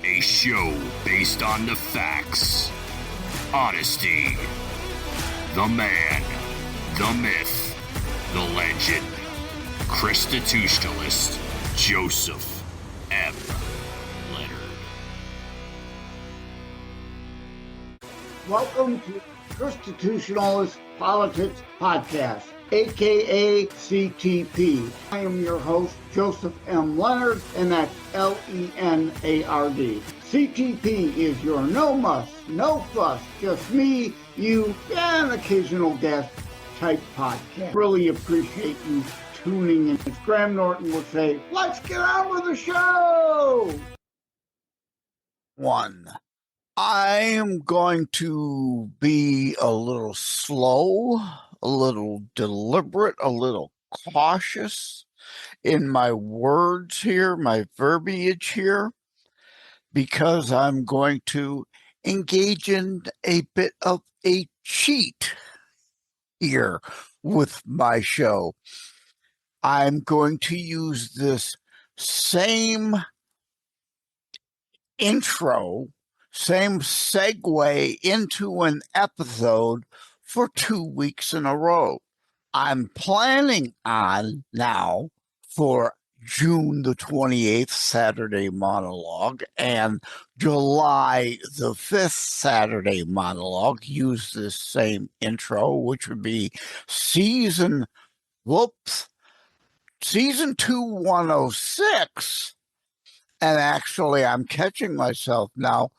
A show based on the facts, honesty, the man, the myth, the legend, Constitutionalist Joseph M. Leonard. Welcome to Constitutionalist Politics Podcast, aka CTP. I am your host, Joseph M. Leonard, and that's Leonard. CTP is your no muss, no fuss, just me, you, and occasional guest type podcast. Really appreciate you tuning in. As Graham Norton would say, let's get on with the show! I am going to be a little slow, a little deliberate, a little cautious in my words here, my verbiage here, because I'm going to engage in a bit of a cheat here with my show. I'm going to use this same intro, same segue into an episode for 2 weeks in a row. I'm planning on now for June the 28th, Saturday monologue, and July the 5th, Saturday monologue, use this same intro, which would be season 2, 106. And actually, I'm catching myself now.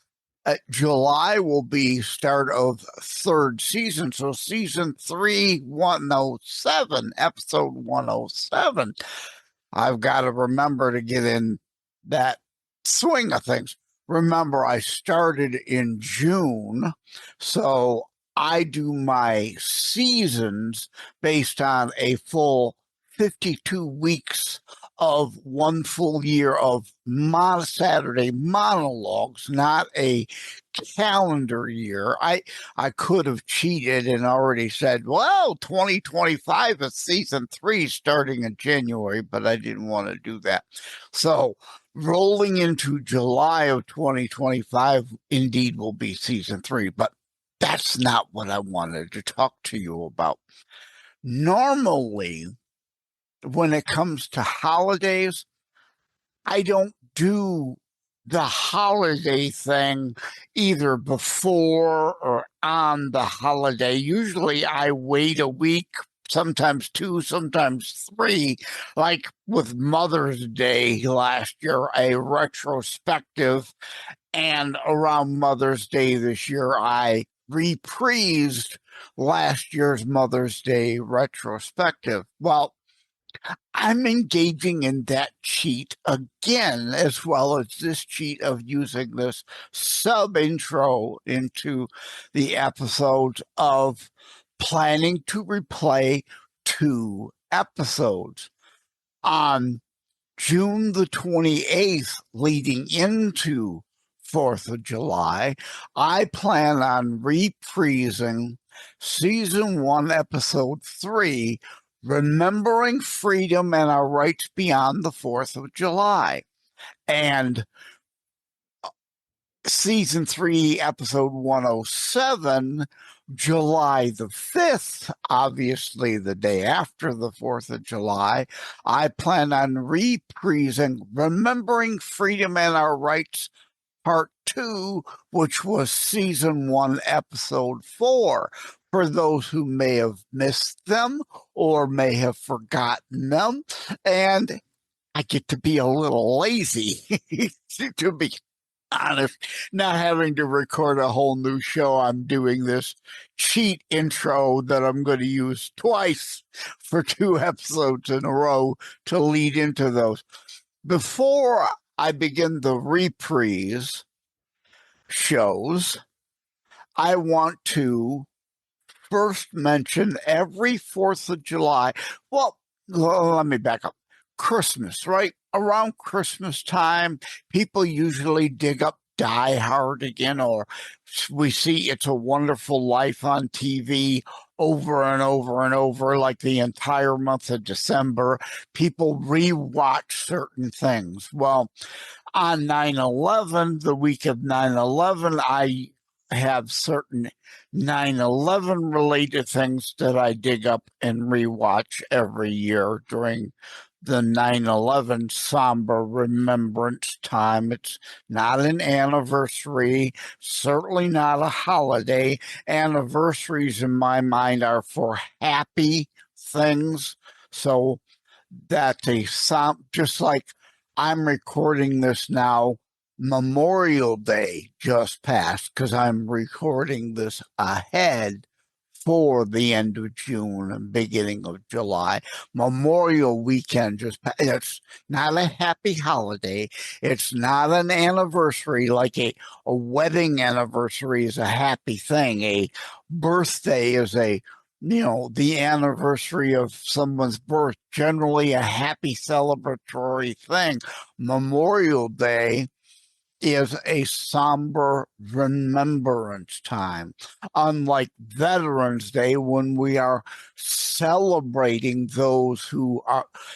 July will be start of third season. So season 3, 107, episode 107. I've got to remember to get in that swing of things. Remember, I started in June, so I do my seasons based on a full 52 weeks of one full year of Saturday monologues, not a calendar year. I could have cheated and already said, well, 2025 is season 3 starting in January, but I didn't want to do that. So rolling into July of 2025 indeed will be season 3, but that's not what I wanted to talk to you about. Normally, when it comes to holidays, I don't do the holiday thing either before or on the holiday. Usually I wait a week, sometimes 2, sometimes 3, like with Mother's Day last year, a retrospective, and around Mother's Day this year, I reprised last year's Mother's Day retrospective. Well, I'm engaging in that cheat again, as well as this cheat of using this sub-intro into the episodes of planning to replay 2 episodes. On June the 28th, leading into 4th of July, I plan on reprising Season 1, Episode 3, Remembering Freedom and Our Rights Beyond the 4th of July. And Season 3, Episode 107, July the 5th, obviously the day after the 4th of July, I plan on reprising Remembering Freedom and Our Rights Part 2, which was Season 1, Episode 4. For those who may have missed them or may have forgotten them. And I get to be a little lazy, to be honest, not having to record a whole new show. I'm doing this cheat intro that I'm going to use twice for 2 episodes in a row to lead into those. Before I begin the reprise shows, I want to first mention every 4th of July. Well, let me back up. Christmas, right? Around Christmas time, people usually dig up Die Hard again, or we see It's a Wonderful Life on TV over and over and over, like the entire month of December. People rewatch certain things. Well, On 9/11, the week of 9/11, I have certain 9/11 related things that I dig up and rewatch every year during the 9/11 somber remembrance time. It's not an anniversary, certainly not a holiday. Anniversaries in my mind are for happy things. So that just like I'm recording this now, Memorial Day just passed because I'm recording this ahead for the end of June and beginning of July. Memorial weekend just passed. It's not a happy holiday. It's not an anniversary like a wedding anniversary is a happy thing. A birthday is the anniversary of someone's birth, generally a happy celebratory thing. Memorial Day is a somber remembrance time. Unlike Veterans Day, when we are celebrating those who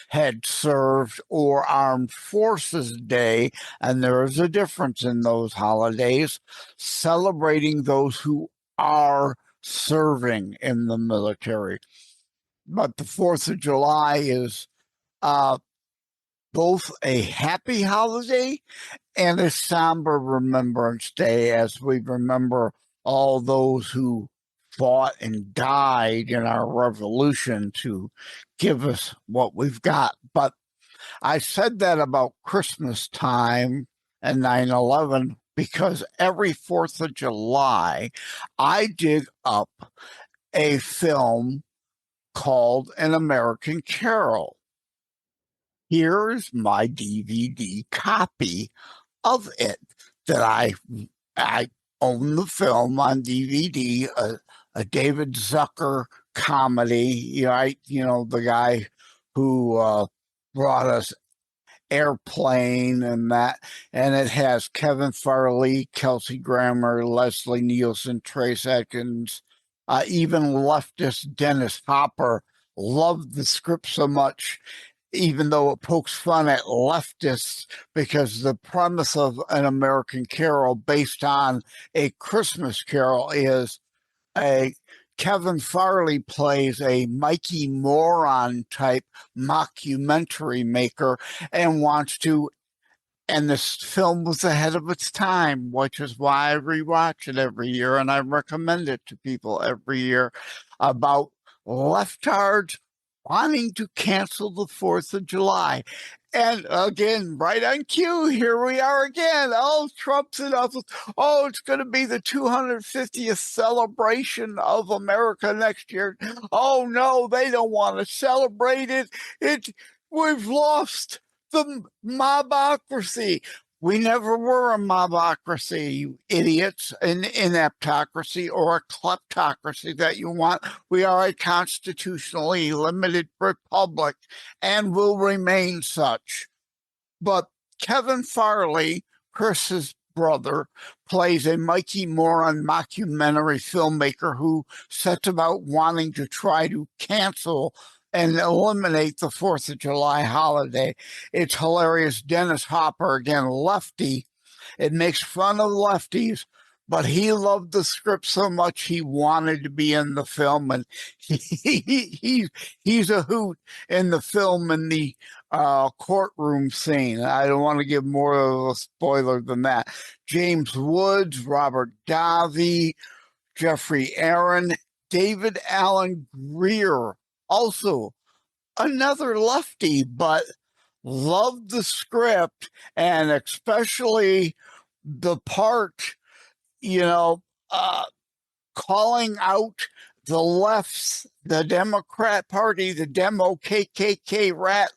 had served, or Armed Forces Day, and there is a difference in those holidays, celebrating those who are serving in the military. But the 4th of July is both a happy holiday and a somber remembrance day, as we remember all those who fought and died in our revolution to give us what we've got. But I said that about Christmas time and 9/11 because every 4th of July, I dig up a film called An American Carol. Here's my DVD copy of it that I own the film on DVD, a David Zucker comedy. The guy who brought us Airplane and that, and it has Kevin Farley, Kelsey Grammer, Leslie Nielsen, Trace Atkins, even leftist Dennis Hopper loved the script so much, even though it pokes fun at leftists, because the premise of An American Carol based on A Christmas Carol is Kevin Farley plays a Mikey Moron type mockumentary maker and this film was ahead of its time, which is why I rewatch it every year and I recommend it to people every year, about leftards wanting to cancel the 4th of July. And again, right on cue, here we are again. Oh, Trump's in office. Oh, it's going to be the 250th celebration of America next year. Oh, no, they don't want to celebrate it. We've lost the mobocracy. We never were a mobocracy, you idiots, an ineptocracy or a kleptocracy that you want. We are a constitutionally limited republic and will remain such. But Kevin Farley, Chris's brother, plays a Mikey Moron mockumentary filmmaker who sets about wanting to try to cancel and eliminate the 4th of July holiday. It's hilarious. Dennis Hopper, again, lefty. It makes fun of lefties, but he loved the script so much he wanted to be in the film, and he's a hoot in the film in the courtroom scene. I don't want to give more of a spoiler than that. James Woods, Robert Davi, Jeffrey Aaron, David Allen Greer, also another lefty, but loved the script and especially the part, calling out the left's, the Democrat Party, the Demo KKK rat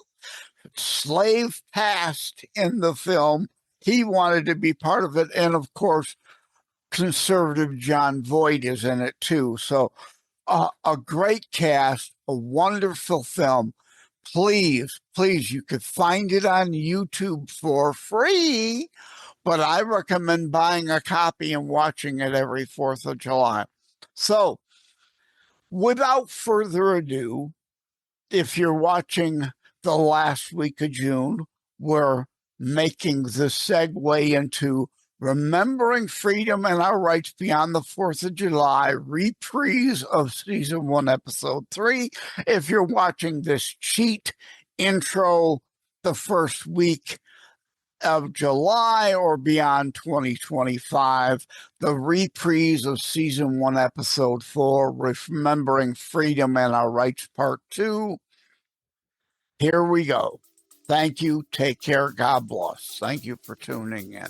slave past in the film. He wanted to be part of it. And of course, conservative John Voight is in it too. So a great cast, a wonderful film. Please, you could find it on YouTube for free, but I recommend buying a copy and watching it every 4th of July. So, without further ado, if you're watching the last week of June, we're making the segue into Remembering Freedom and Our Rights Beyond the 4th of July, reprise of Season 1, Episode 3. If you're watching this cheat intro the first week of July or beyond 2025, the reprise of Season 1, Episode 4, Remembering Freedom and Our Rights, Part 2. Here we go. Thank you. Take care. God bless. Thank you for tuning in.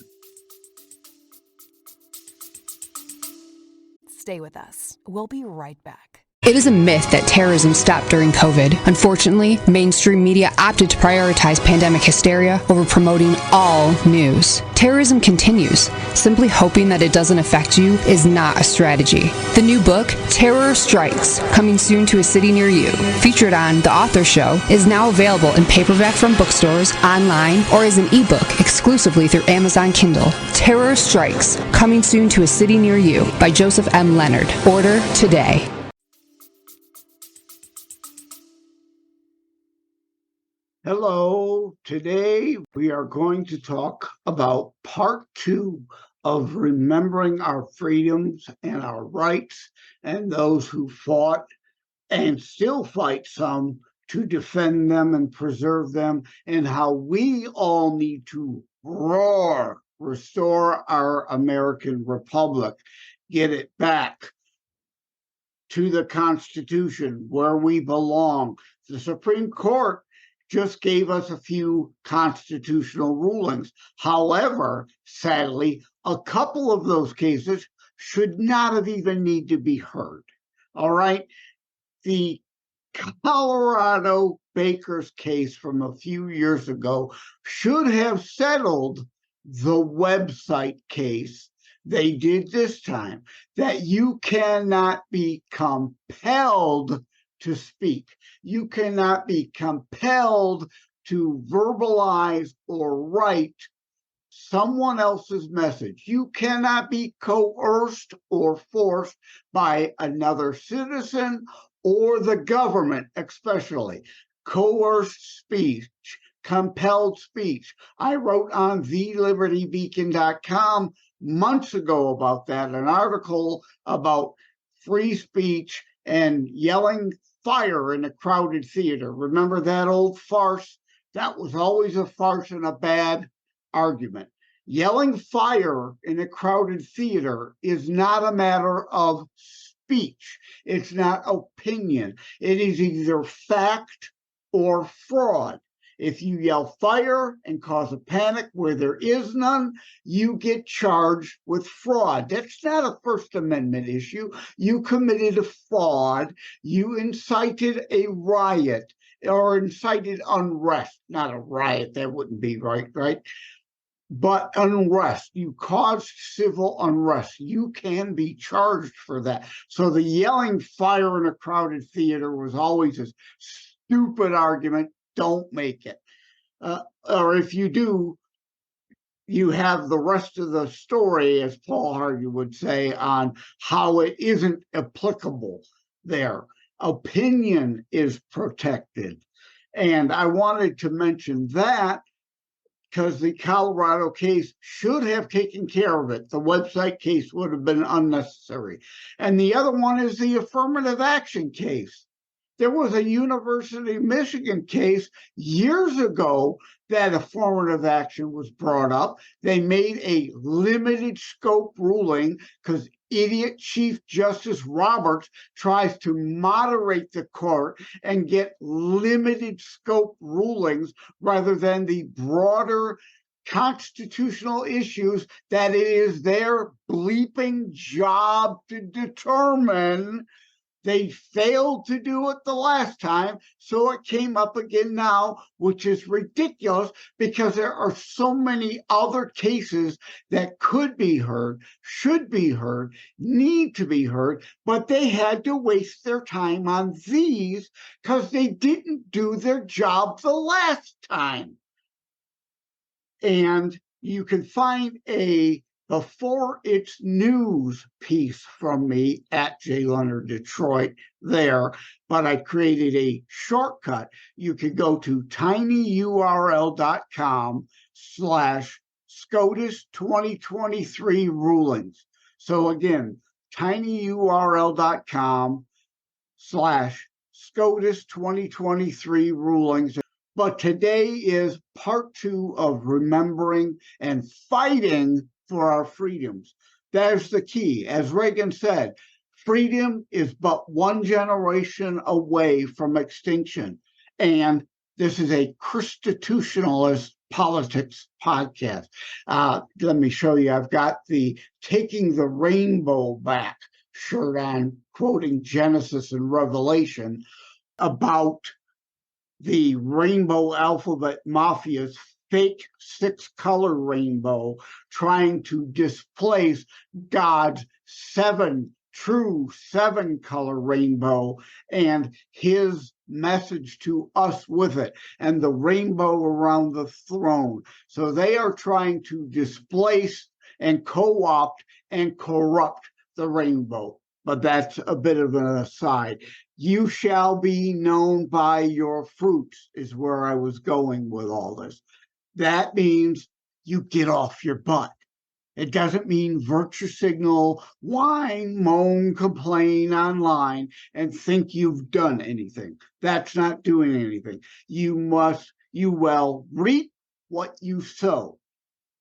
Stay with us. We'll be right back. It is a myth that terrorism stopped during COVID. Unfortunately, mainstream media opted to prioritize pandemic hysteria over promoting all news. Terrorism continues. Simply hoping that it doesn't affect you is not a strategy. The new book, Terror Strikes, coming soon to a city near you, featured on The Author Show, is now available in paperback from bookstores, online, or as an ebook exclusively through Amazon Kindle. Terror Strikes, coming soon to a city near you by Joseph M. Leonard. Order today. Hello. Today we are going to talk about part 2 of Remembering Our Freedoms and Our Rights, and those who fought and still fight some to defend them and preserve them, and how we all need to roar, restore our American Republic, get it back to the Constitution where we belong. The Supreme Court just gave us a few constitutional rulings. However, sadly, a couple of those cases should not have even need to be heard. All right. The Colorado Baker's case from a few years ago should have settled the website case. They did this time, that you cannot be compelled to speak. You cannot be compelled to verbalize or write someone else's message. You cannot be coerced or forced by another citizen or the government, especially. Coerced speech, compelled speech. I wrote on thelibertybeacon.com months ago about that, an article about free speech and yelling fire in a crowded theater. Remember that old farce? That was always a farce and a bad argument. Yelling fire in a crowded theater is not a matter of speech. It's not opinion. It is either fact or fraud. If you yell fire and cause a panic where there is none, you get charged with fraud. That's not a First Amendment issue. You committed a fraud. You incited a riot or incited unrest. Not a riot, that wouldn't be right? But unrest. You caused civil unrest. You can be charged for that. So the yelling fire in a crowded theater was always a stupid argument. Don't make it. Or if you do, you have the rest of the story, as Paul Harvey would say, on how it isn't applicable there. Opinion is protected. And I wanted to mention that because the Colorado case should have taken care of it. The website case would have been unnecessary. And the other one is the affirmative action case. There was a University of Michigan case years ago that affirmative action was brought up. They made a limited scope ruling because idiot Chief Justice Roberts tries to moderate the court and get limited scope rulings rather than the broader constitutional issues that it is their bleeping job to determine. They failed to do it the last time, so it came up again now, which is ridiculous because there are so many other cases that could be heard, should be heard, need to be heard, but they had to waste their time on these because they didn't do their job the last time. And you can find a Before It's News piece from me at J. Leonard Detroit there, but I created a shortcut. You could go to tinyurl.com SCOTUS 2023 rulings. So again, tinyurl.com/SCOTUS 2023 rulings. But today is part 2 of remembering and fighting for our freedoms. There's the key. As Reagan said, freedom is but one generation away from extinction. And this is a constitutionalist politics podcast. Let me show you. I've got the Taking the Rainbow Back shirt on, quoting Genesis and Revelation about the Rainbow Alphabet Mafia's fake 6-color rainbow trying to displace God's true 7-color rainbow and his message to us with it, and the rainbow around the throne. So they are trying to displace and co-opt and corrupt the rainbow. But that's a bit of an aside. You shall be known by your fruits is where I was going with all this. That means you get off your butt. It doesn't mean virtue signal, whine, moan, complain online, and think you've done anything. That's not doing anything. You will reap what you sow.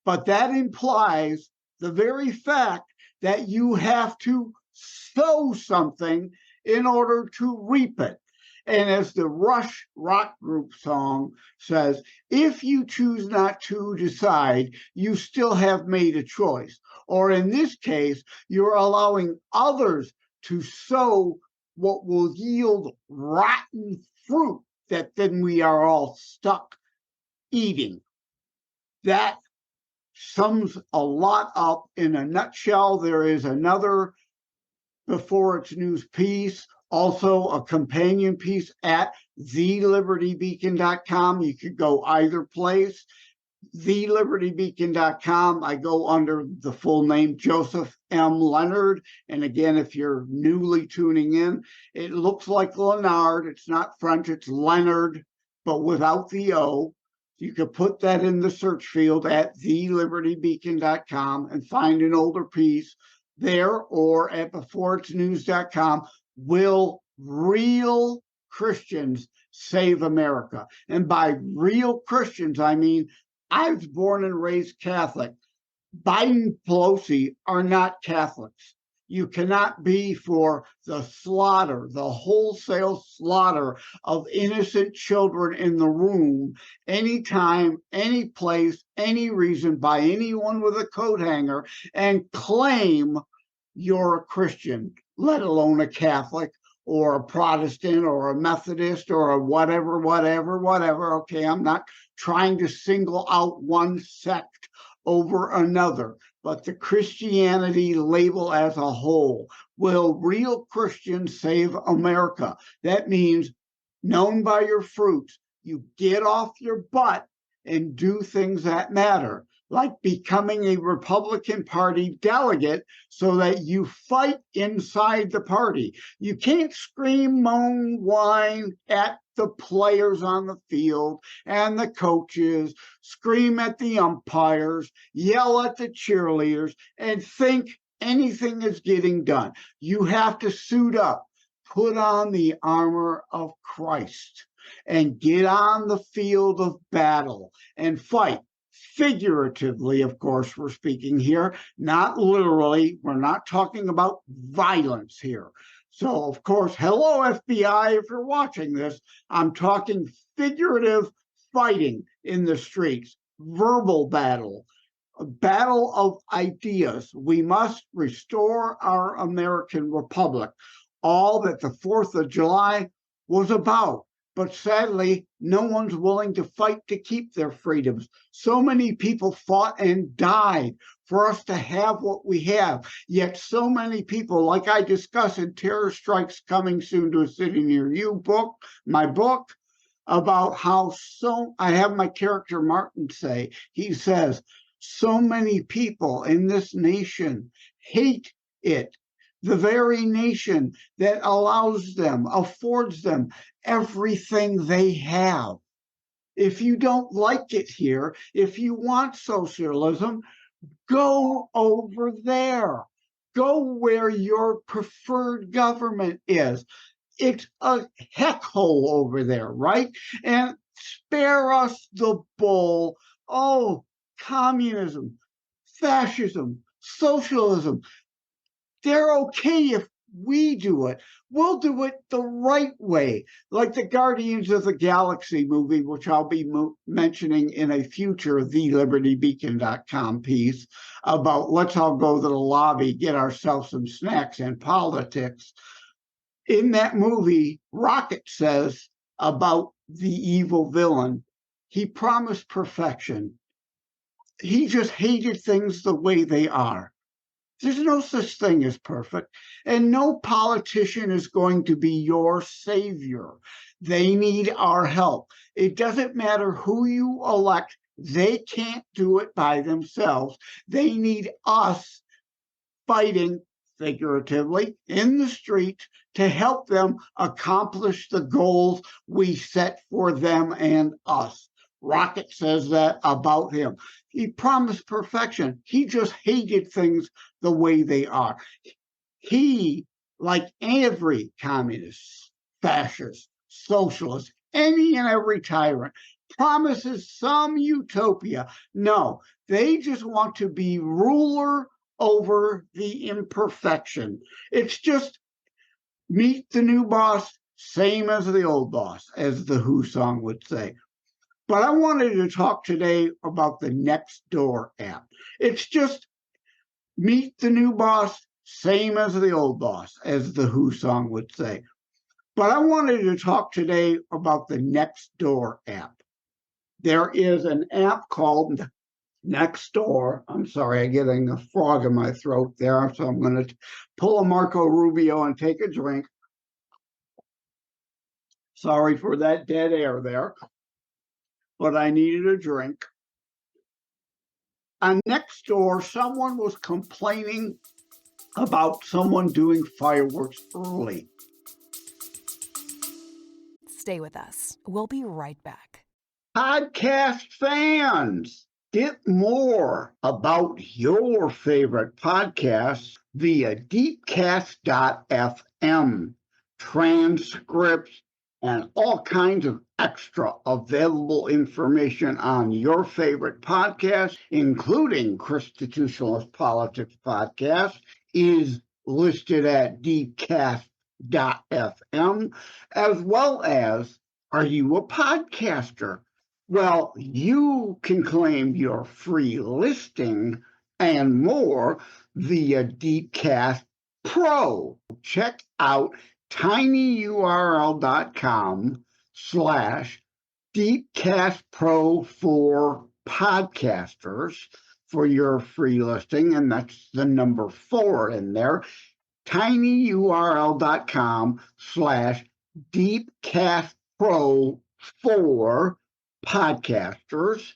But that implies the very fact that you have to sow something in order to reap it. And as the Rush rock group song says, if you choose not to decide, you still have made a choice. Or in this case, you're allowing others to sow what will yield rotten fruit that then we are all stuck eating. That sums a lot up in a nutshell. There is another Before It's News piece, also a companion piece at thelibertybeacon.com. You could go either place. thelibertybeacon.com. I go under the full name Joseph M. Leonard. And again, if you're newly tuning in, it looks like Leonard. It's not French, it's Leonard, but without the O. You could put that in the search field at thelibertybeacon.com and find an older piece there, or at beforeitsnews.com. Will real Christians save America? And by real Christians, I mean, I was born and raised Catholic. Biden, Pelosi are not Catholics. You cannot be for the slaughter, the wholesale slaughter of innocent children in the room, anytime, any place, any reason, by anyone with a coat hanger, and claim you're a Christian, let alone a Catholic or a Protestant or a Methodist or a whatever. Okay, I'm not trying to single out one sect over another, but the Christianity label as a whole. Will real Christians save America? That means known by your fruits. You get off your butt and do things that matter, like becoming a Republican Party delegate so that you fight inside the party. You can't scream, moan, whine at the players on the field and the coaches, scream at the umpires, yell at the cheerleaders, and think anything is getting done. You have to suit up, put on the armor of Christ, and get on the field of battle and fight. Figuratively, of course, we're speaking here, not literally. We're not talking about violence here. So, of course, hello, FBI, if you're watching this, I'm talking figurative fighting in the streets, verbal battle, a battle of ideas. We must restore our American Republic, all that the 4th of July was about. But sadly, no one's willing to fight to keep their freedoms. So many people fought and died for us to have what we have. Yet so many people, like I discuss in Terror Strikes Coming Soon to a City Near You book, my book, about how I have my character Martin say, he says, so many people in this nation hate it. The very nation that allows them, affords them everything they have. If you don't like it here, if you want socialism, go over there. Go where your preferred government is. It's a heck hole over there, right? And spare us the bull. Oh, communism, fascism, socialism. They're okay if we do it. We'll do it the right way, like the Guardians of the Galaxy movie, which I'll be mentioning in a future thelibertybeacon.com piece about let's all go to the lobby, get ourselves some snacks and politics. In that movie, Rocket says about the evil villain, he promised perfection. He just hated things the way they are. There's no such thing as perfect, and no politician is going to be your savior. They need our help. It doesn't matter who you elect. They can't do it by themselves. They need us fighting, figuratively, in the street to help them accomplish the goals we set for them and us. Rocket says that about him. He promised perfection. He just hated things the way they are. He, like every communist, fascist, socialist, any and every tyrant, promises some utopia. No, they just want to be ruler over the imperfection. It's just meet the new boss, same as the old boss, as the Who song would say. But I wanted to talk today about the Nextdoor app. It's just meet the new boss, same as the old boss, as the Who song would say. But I wanted to talk today about the Nextdoor app. There is an app called Nextdoor. I'm sorry, I'm getting a frog in my throat there, so I'm going to pull a Marco Rubio and take a drink. Sorry for that dead air there, but I needed a drink. On Nextdoor, someone was complaining about someone doing fireworks early. Stay with us. We'll be right back. Podcast fans, get more about your favorite podcasts via deepcast.fm, transcripts, and all kinds of extra available information on your favorite podcast, including Constitutionalist Politics Podcast, is listed at deepcast.fm, as well as, are you a podcaster? Well, you can claim your free listing and more via Deepcast Pro. Check out tinyurl.com/DeepcastPro for podcasters for your free listing, and that's the number 4 in there. tinyurl.com/DeepcastPro for podcasters,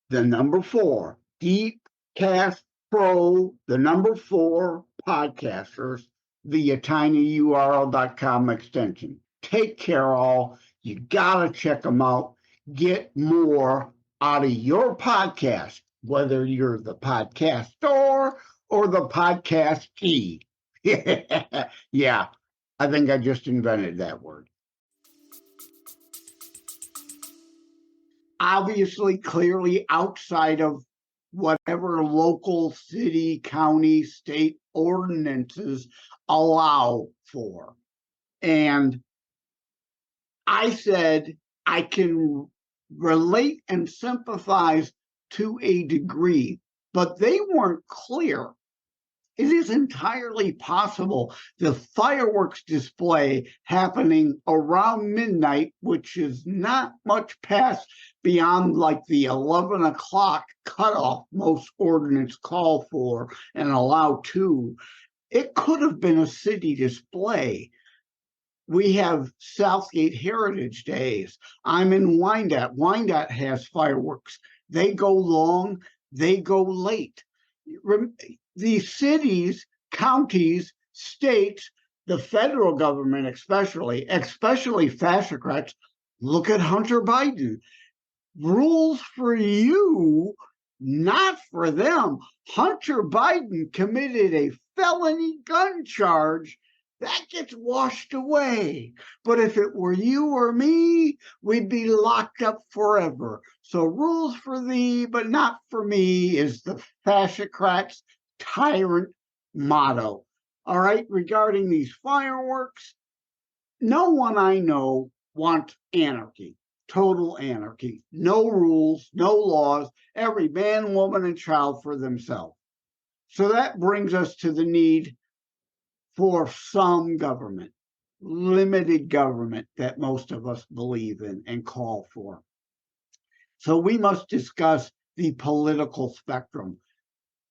the number 4, Deepcast Pro, the number 4 podcasters via tinyurl.com extension. Take care, all. You gotta check them out. Get more out of your podcast, whether you're the podcaster or the podcastee. Yeah, I think I just invented that word. Obviously, clearly outside of whatever local, city, county, state ordinances allow for. And I said I can relate and sympathize to a degree, but they weren't clear. It is entirely possible the fireworks display happening around midnight, which is not much past beyond like the 11 o'clock cutoff most ordinance call for and allow to. It could have been a city display. We have Southgate Heritage Days. I'm in Wyandotte. Wyandotte has fireworks. They go long, they go late. The cities, counties, states, the federal government especially fascocrats, look at Hunter Biden. Rules for you, not for them. Hunter Biden committed a felony gun charge. That gets washed away. But if it were you or me, we'd be locked up forever. So rules for thee, but not for me is the fascocrat's tyrant motto. All right, regarding these fireworks, no one I know wants anarchy, total anarchy, no rules, no laws, every man, woman, and child for themselves. So that brings us to the need for some government, limited government that most of us believe in and call for. So we must discuss the political spectrum.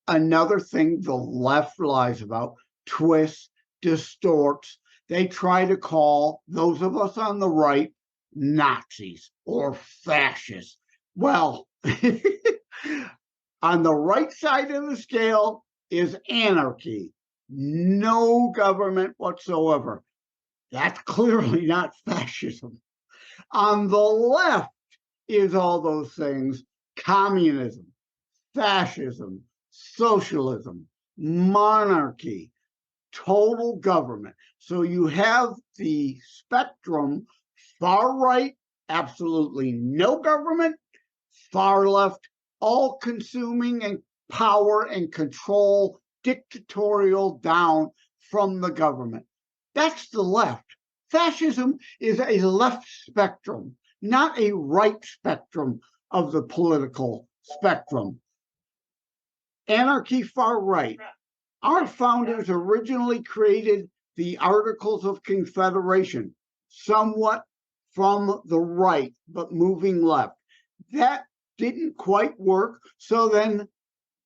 Another thing the left lies about, twists, distorts. They try to call those of us on the right Nazis or fascists. Well, on the right side of the scale is anarchy, no government whatsoever. That's clearly not fascism. On the left is all those things: communism, fascism, socialism, monarchy, total government. So you have the spectrum: far right, absolutely no government; far left, all consuming and power and control, dictatorial down from the government. That's the left. Fascism is a left spectrum, not a right spectrum of the political spectrum. Anarchy, far right. Our founders originally created the Articles of Confederation, somewhat from the right, but moving left. That didn't quite work, so then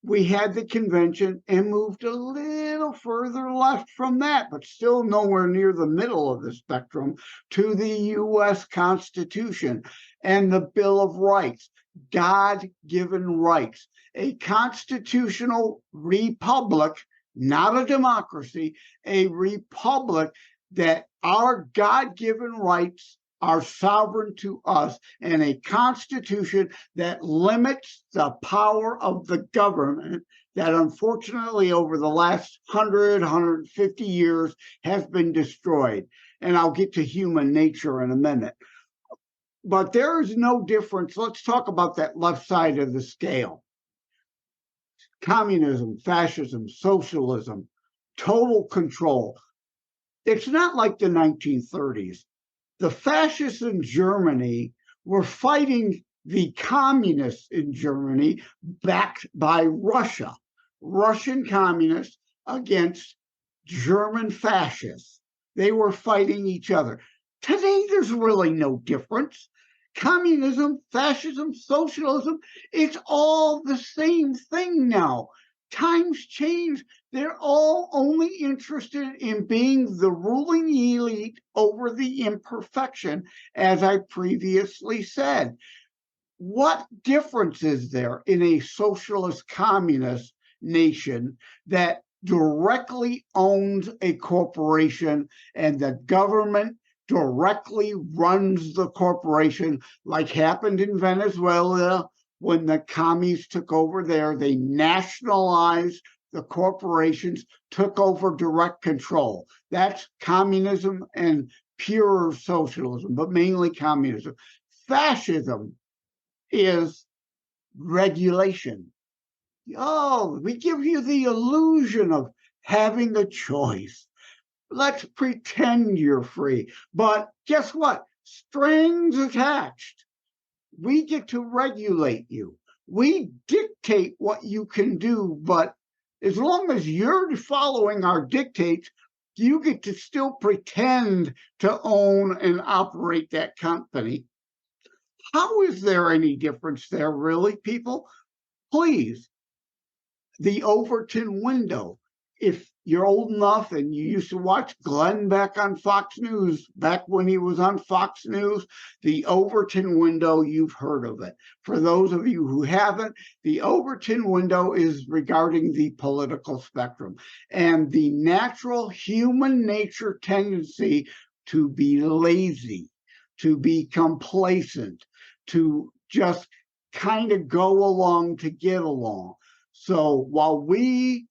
we had the convention and moved a little further left from that, but still nowhere near the middle of the spectrum, to the U.S. Constitution and the Bill of Rights, God-given rights, a constitutional republic, not a democracy, a republic that our God-given rights are sovereign to us, and a constitution that limits the power of the government that unfortunately over the last 150 years has been destroyed. And I'll get to human nature in a minute. But there is no difference. Let's talk about that left side of the scale. Communism, fascism, socialism, total control. It's not like the 1930s. The fascists in Germany were fighting the communists in Germany, backed by Russia. Russian communists against German fascists. They were fighting each other. Today, there's really no difference. Communism, fascism, socialism, it's all the same thing now. Times change. They're all only interested in being the ruling elite over the imperfection, as I previously said. What difference is there in a socialist communist nation that directly owns a corporation and the government directly runs the corporation, like happened in Venezuela? When the commies took over there, they nationalized the corporations, took over direct control. That's communism and pure socialism, but mainly communism. Fascism is regulation. Oh, we give you the illusion of having a choice. Let's pretend you're free. But guess what? Strings attached. We get to regulate you. We dictate what you can do, but as long as you're following our dictates, you get to still pretend to own and operate that company. How is there any difference there, really, people? Please. The Overton window. If you're old enough and you used to watch Glenn Beck on Fox News, back when he was on Fox News, the Overton window, you've heard of it. For those of you who haven't, the Overton window is regarding the political spectrum and the natural human nature tendency to be lazy, to be complacent, to just kind of go along to get along. So while we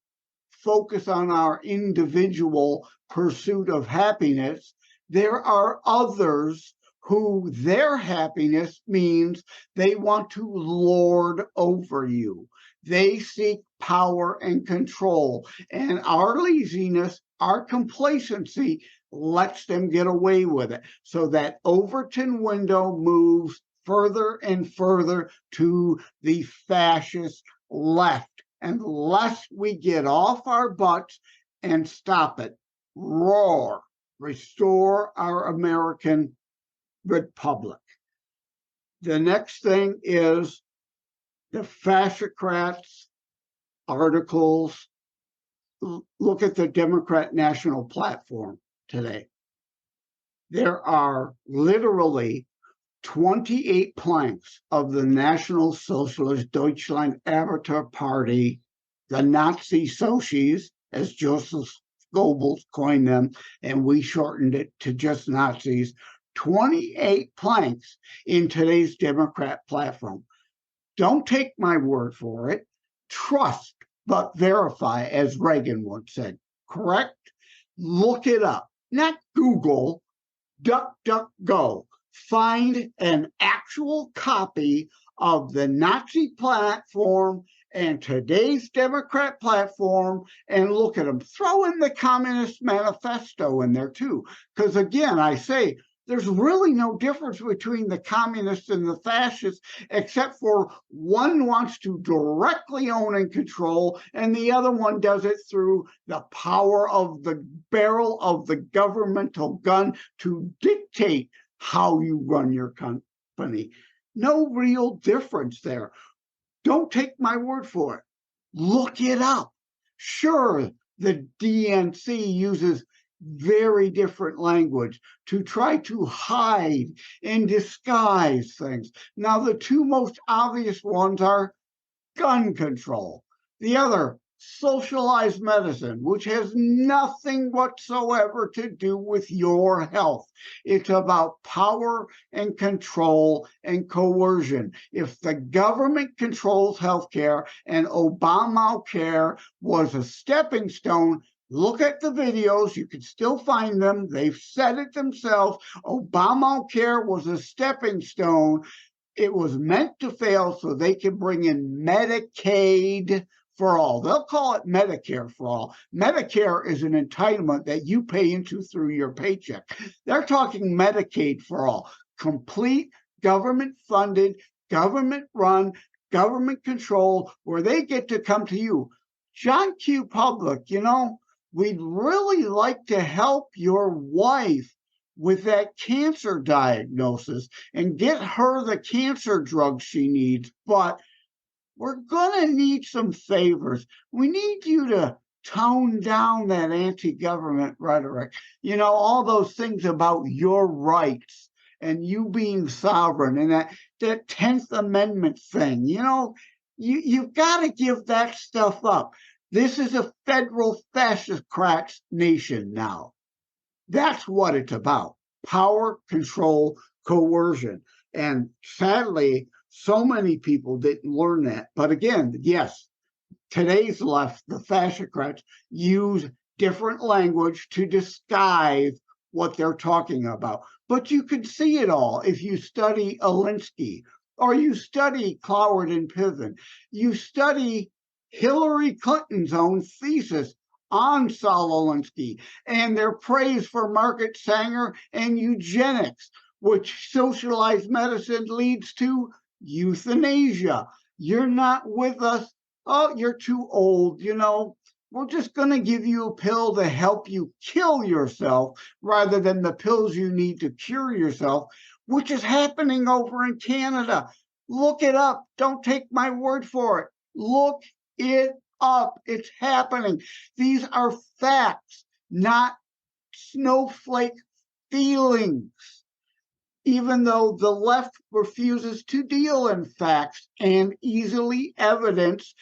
focus on our individual pursuit of happiness, there are others who their happiness means they want to lord over you. They seek power and control, and our laziness, our complacency lets them get away with it. So that Overton window moves further and further to the fascist left. Unless we get off our butts and stop it, roar, restore our American republic. The next thing is the fascocrats articles. Look at the Democrat National Platform today. There are literally 28 planks of the National Socialist Deutschland Arbeiter Party, the Nazi Socies, as Joseph Goebbels coined them, and we shortened it to just Nazis. 28 planks in today's Democrat platform. Don't take my word for it. Trust but verify, as Reagan once said. Correct? Look it up. Not Google. DuckDuckGo. Find an actual copy of the Nazi platform and today's Democrat platform and look at them. Throw in the Communist Manifesto in there too. Because again, I say, there's really no difference between the communists and the fascists, except for one wants to directly own and control, and the other one does it through the power of the barrel of the governmental gun to dictate how you run your company. No real difference there. Don't take my word for it. Look it up. Sure, the DNC uses very different language to try to hide and disguise things. Now, the two most obvious ones are gun control. The other, socialized medicine, which has nothing whatsoever to do with your health. It's about power and control and coercion. If the government controls healthcare and Obamacare was a stepping stone, look at the videos. You can still find them. They've said it themselves. Obamacare was a stepping stone. It was meant to fail so they can bring in Medicaid for all. They'll call it Medicare for all. Medicare is an entitlement that you pay into through your paycheck. They're talking Medicaid for all. Complete government-funded, government-run, government control, where they get to come to you. John Q. Public, we'd really like to help your wife with that cancer diagnosis and get her the cancer drug she needs, but we're going to need some favors. We need you to tone down that anti-government rhetoric. All those things about your rights and you being sovereign and that 10th Amendment thing. You've got to give that stuff up. This is a federal fascist nation now. That's what it's about. Power, control, coercion. And sadly, so many people didn't learn that. But again, yes, today's left, the fascocrats, use different language to disguise what they're talking about. But you can see it all if you study Alinsky, or you study Cloward and Piven. You study Hillary Clinton's own thesis on Saul Alinsky and their praise for Margaret Sanger and eugenics, which socialized medicine leads to euthanasia. You're not with us. Oh, you're too old. We're just going to give you a pill to help you kill yourself rather than the pills you need to cure yourself, which is happening over in Canada. Look it up. Don't take my word for it. Look it up. It's happening. These are facts, not snowflake feelings. Even though the left refuses to deal in facts and easily evidence,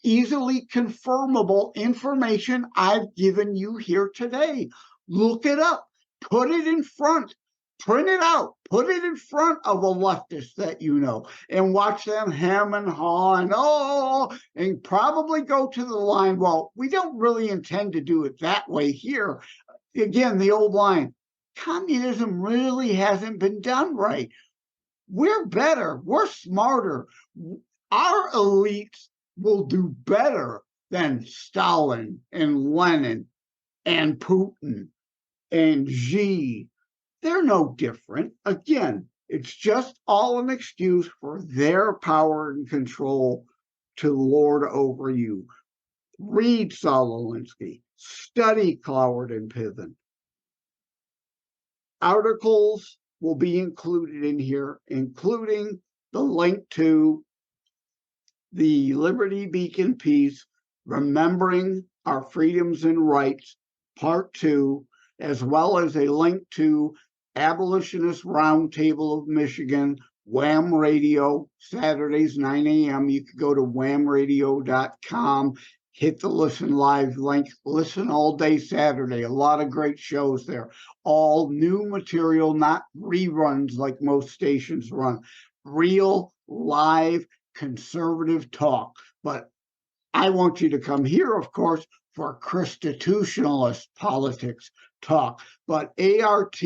easily confirmable information I've given you here today. Look it up. Put it in front. Print it out, put it in front of a leftist that you know, and watch them hem and haw and probably go to the line, well, we don't really intend to do it that way here. Again, the old line, communism really hasn't been done right. We're better, we're smarter. Our elites will do better than Stalin and Lenin and Putin and Xi. They're no different. Again, it's just all an excuse for their power and control to lord over you. Read Saul Alinsky, study Cloward and Piven. Articles will be included in here, including the link to the Liberty Beacon piece, Remembering Our Freedoms and Rights, Part 2, as well as a link to Abolitionist Roundtable of Michigan, Wham Radio, Saturdays, 9 a.m. You could go to whamradio.com, hit the listen live link, listen all day Saturday. A lot of great shows there. All new material, not reruns like most stations run. Real, live, conservative talk. But I want you to come here, of course, for constitutionalist politics talk. But ART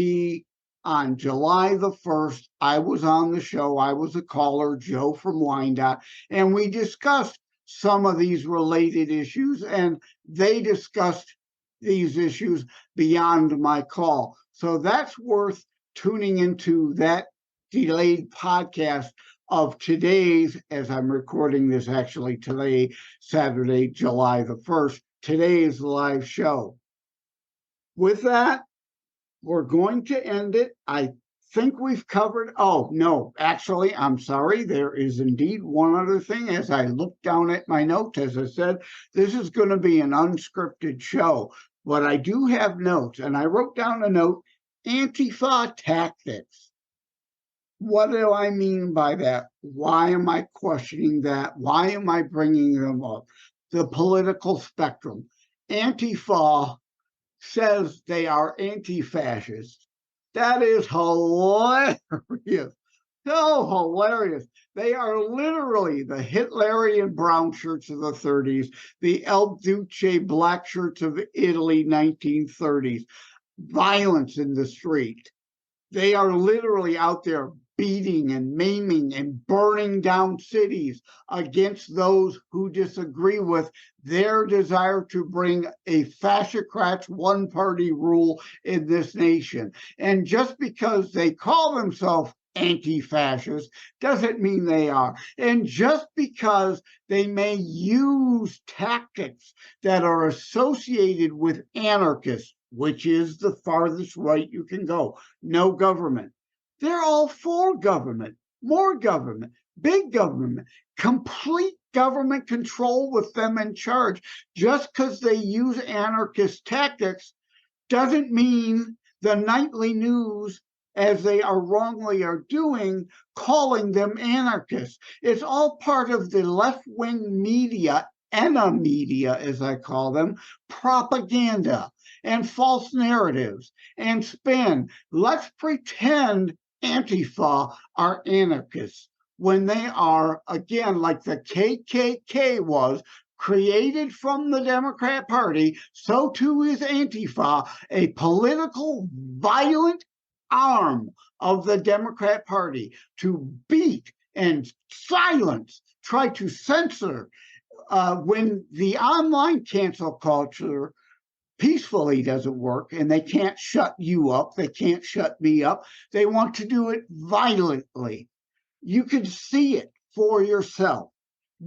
on July the 1st, I was on the show. I was a caller, Joe from Wyandotte, and we discussed some of these related issues, and they discussed these issues beyond my call. So that's worth tuning into that delayed podcast of today's, as I'm recording this actually today, Saturday, July the 1st, today's live show. With that, we're going to end it. I think we've covered, oh, no, actually, I'm sorry. There is indeed one other thing. As I look down at my notes, as I said, this is going to be an unscripted show, but I do have notes, and I wrote down a note, Antifa tactics. What do I mean by that? Why am I questioning that? Why am I bringing them up? The political spectrum. Antifa says they are anti-fascist. That is hilarious. So hilarious. They are literally the Hitlerian brown shirts of the 30s, the El Duce black shirts of Italy, 1930s. Violence in the street. They are literally out there beating and maiming and burning down cities against those who disagree with their desire to bring a fascist one-party rule in this nation. And just because they call themselves anti-fascist doesn't mean they are. And just because they may use tactics that are associated with anarchists, which is the farthest right you can go, no government. They're all for government, more government, big government, complete government control with them in charge. Just because they use anarchist tactics doesn't mean the nightly news, as they are wrongly are doing, calling them anarchists. It's all part of the left-wing media, media, as I call them, propaganda and false narratives and spin. Let's pretend Antifa are anarchists when they are, again, like the KKK was, created from the Democrat Party, so too is Antifa, a political, violent arm of the Democrat Party to beat and silence, try to censor when the online cancel culture peacefully doesn't work, and they can't shut you up, they can't shut me up. They want to do it violently. You can see it for yourself.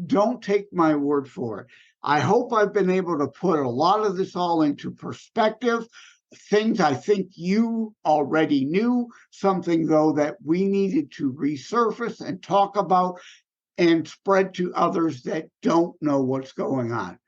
Don't take my word for it. I hope I've been able to put a lot of this all into perspective. Things I think you already knew, something though that we needed to resurface and talk about and spread to others that don't know what's going on.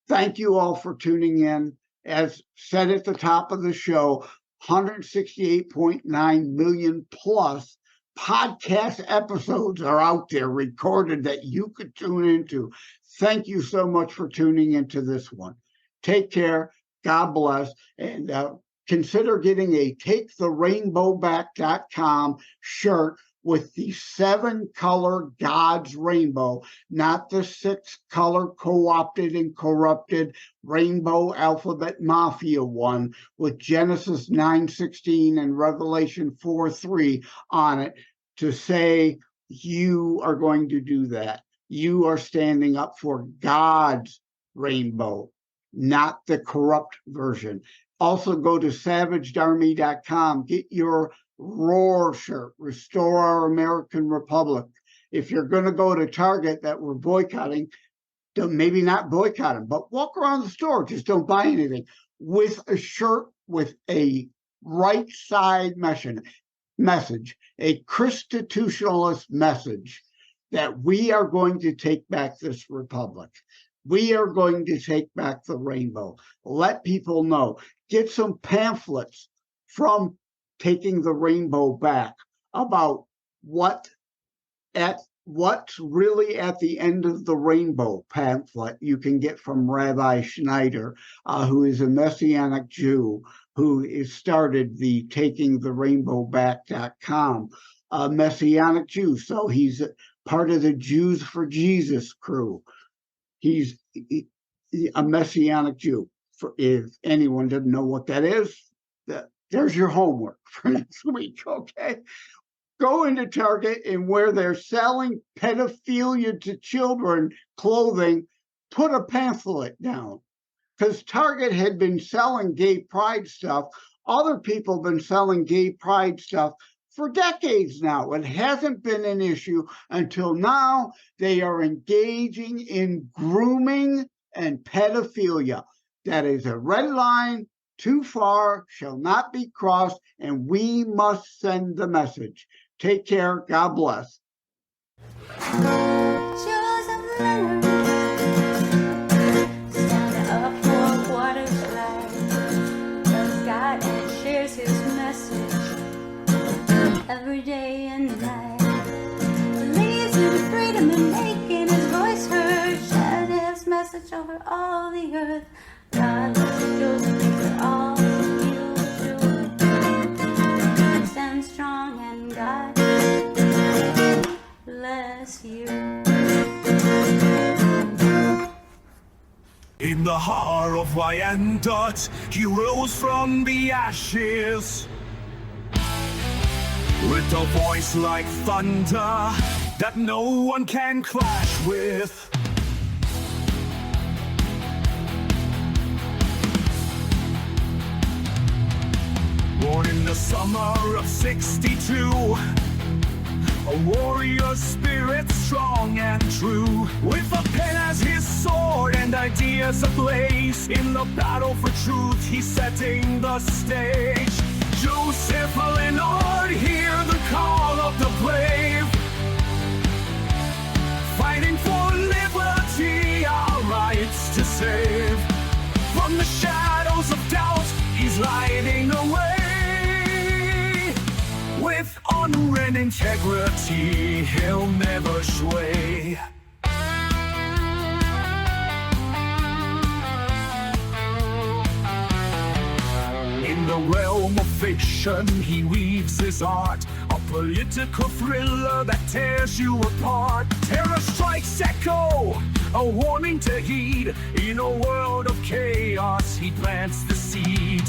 Thank you all for tuning in. As said at the top of the show, 168.9 million plus podcast episodes are out there recorded that you could tune into. Thank you so much for tuning into this one. Take care. God bless. And consider getting a taketherainbowback.com shirt with the 7-color God's rainbow, not the 6-color co-opted and corrupted rainbow alphabet mafia one with Genesis 9:16 and Revelation 4:3 on it, to say you are going to do that. You are standing up for God's rainbow, not the corrupt version. Also go to savagedarmy.com, get your Roar shirt, Restore Our American Republic. If you're going to go to Target that we're boycotting, maybe not boycott them, but walk around the store, just don't buy anything, with a shirt with a right side message, a Constitutionalist message, that we are going to take back this republic. We are going to take back the rainbow. Let people know. Get some pamphlets from Taking the Rainbow Back about what's really at the end of the rainbow pamphlet you can get from Rabbi Schneider, who is a Messianic Jew who started the takingtherainbowback.com, a Messianic Jew. So he's part of the Jews for Jesus crew. He's a Messianic Jew. If anyone doesn't know what that is, there's your homework for next week, okay? Go into Target, and where they're selling pedophilia to children clothing, put a pamphlet down. Because Target had been selling gay pride stuff. Other people have been selling gay pride stuff for decades now. It hasn't been an issue until now. They are engaging in grooming and pedophilia. That is a red line. Too far, shall not be crossed, and we must send the message. Take care. God bless. Stand up for what is right. Loves God and shares his message every day and night. Believes in freedom and making his voice heard. Shared his message over all the earth. God loves you, for all you do. Stand strong and God bless you. In the heart of Wyandotte, he rose from the ashes with a voice like thunder that no one can clash with. Born in the summer of '62, a warrior spirit strong and true, with a pen as his sword and ideas ablaze. In the battle for truth, he's setting the stage. Joseph Leonard, hear the call of the brave, fighting for liberty, our rights to save. From the shadows of doubt, he's lighting the way. With honor and integrity, he'll never sway. In the realm of fiction, he weaves his art, a political thriller that tears you apart. Terror strikes echo, a warning to heed. In a world of chaos, he plants the seed.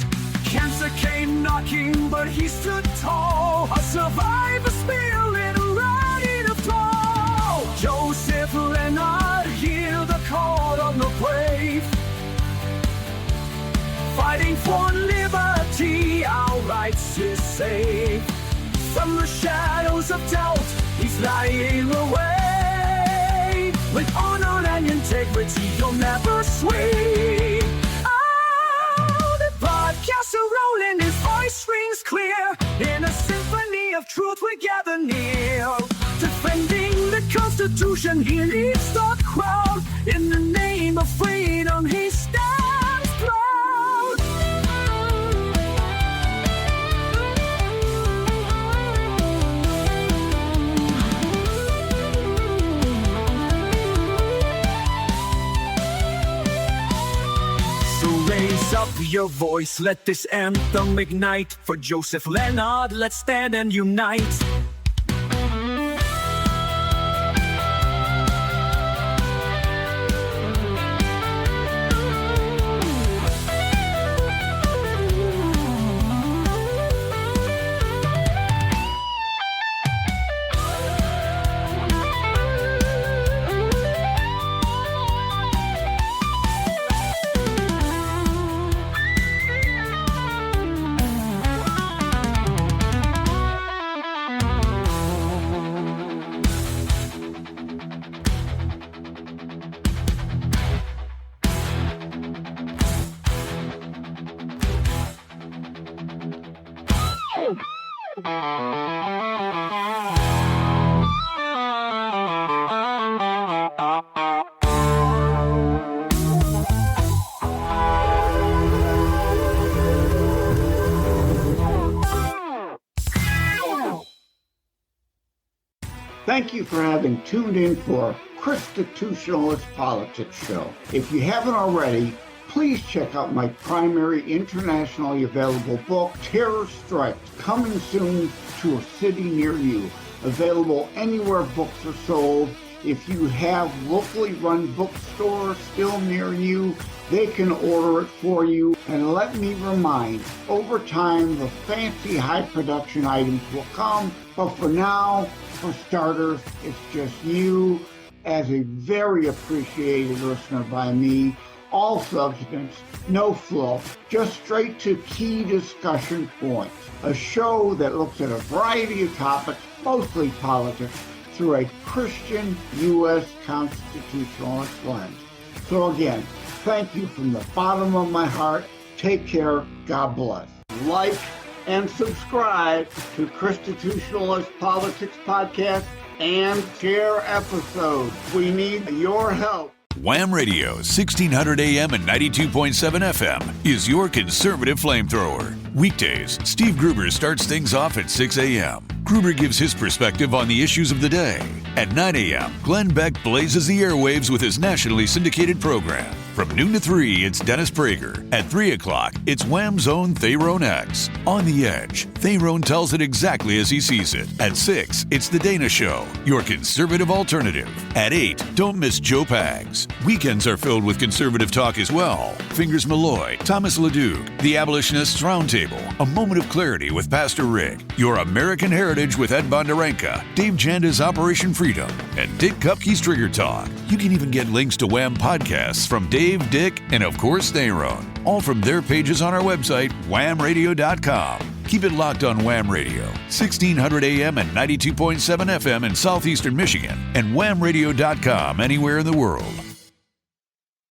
Cancer came knocking, but he stood tall, a survivor spirit ready to fall. Joseph Leonard, hear the call of the brave, fighting for liberty, our rights to save. From the shadows of doubt, he's lighting the way. With honor and integrity, he'll never sway. Podcasts are rolling, his voice rings clear. In a symphony of truth we gather near. Defending the Constitution, he leads the crowd. In the name of freedom, he stands proud. So raise Raise up your voice, let this anthem ignite. For Joseph Leonard, let's stand and unite. Thank you for having tuned in for Constitutionalist Politics Show. If you haven't already, please check out my primary internationally available book, Terror Strikes, coming soon to a city near you. Available anywhere books are sold. If you have locally run bookstores still near you, they can order it for you. And let me remind, over time, the fancy high production items will come. But for now, for starters, it's just you as a very appreciated listener by me. All substance, no fluff, just straight to key discussion points. A show that looks at a variety of topics, mostly politics, through a Christian U.S. constitutionalist lens. So again, thank you from the bottom of my heart. Take care. God bless. Like and subscribe to Constitutionalist Politics Podcast and share episodes. We need your help. Wham Radio, 1600 AM and 92.7 FM is your conservative flamethrower. Weekdays, Steve Gruber starts things off at 6 a.m. Gruber gives his perspective on the issues of the day. At 9 a.m., Glenn Beck blazes the airwaves with his nationally syndicated program. From noon to 3, it's Dennis Prager. At 3 o'clock, it's Wham's own Thayrone X. On the Edge, Thayrone tells it exactly as he sees it. At 6, it's The Dana Show, your conservative alternative. At 8, don't miss Joe Pags. Weekends are filled with conservative talk as well. Fingers Malloy, Thomas LeDuc, The Abolitionists Roundtable, A Moment of Clarity with Pastor Rick, Your American Heritage with Ed Bondarenka, Dave Janda's Operation Freedom, and Dick Kupke's Trigger Talk. You can even get links to Wham podcasts from Dave, Dick, and of course Thayrone, all from their pages on our website, whamradio.com. Keep it locked on Wham Radio, 1600 AM and 92.7 FM in southeastern Michigan, and whamradio.com anywhere in the world.